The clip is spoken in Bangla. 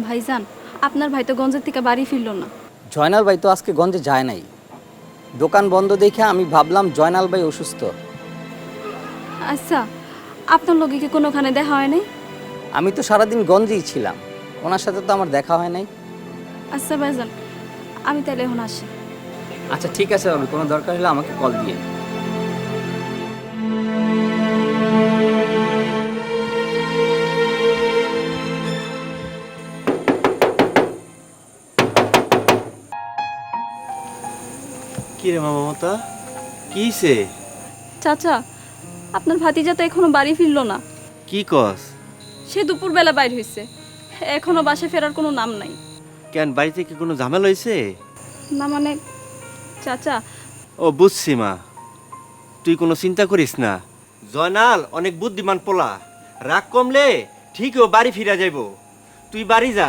ভাইজান, আপনার ভাই তো গঞ্জের থেকে বাড়ি ফিরলো না। জয়নাল ভাই তো আজকে গঞ্জে যায় নাই। দোকান বন্ধ দেখে আমি ভাবলাম জয়নাল ভাই অসুস্থ। আচ্ছা, আপনার লগে কি কোনোখানে দেখা হয় নাই? আমি তো সারাদিন গঞ্জেই ছিলাম, ওনার সাথে তো আমার দেখা হয় নাই। আচ্ছা ভাইজান, আমি তাহলে এখন আসি। আচ্ছা ঠিক আছে ভাবি, কোনো দরকার হলে আমাকে কল দিয়ে। কি রে মামা মমতা, কি হইছে? চাচা, আপনার ভাতিজা তো এখনো বাড়ি ফিরলো না। কি কস? সে দুপুরবেলা বাইর হয়েছে, এখনো বাসায় ফেরার কোনো নাম নাই। কেন, বাড়িতে কি কোনো ঝামেলা হয়েছে? না মানে চাচা, ও বুঝছি মা, তুই কোনো চিন্তা করিস না। জয়নাল অনেক বুদ্ধিমান পোলা, রাগ কমলে ঠিক ও বাড়ি ফিরা যাইব। তুই বাড়ি যা,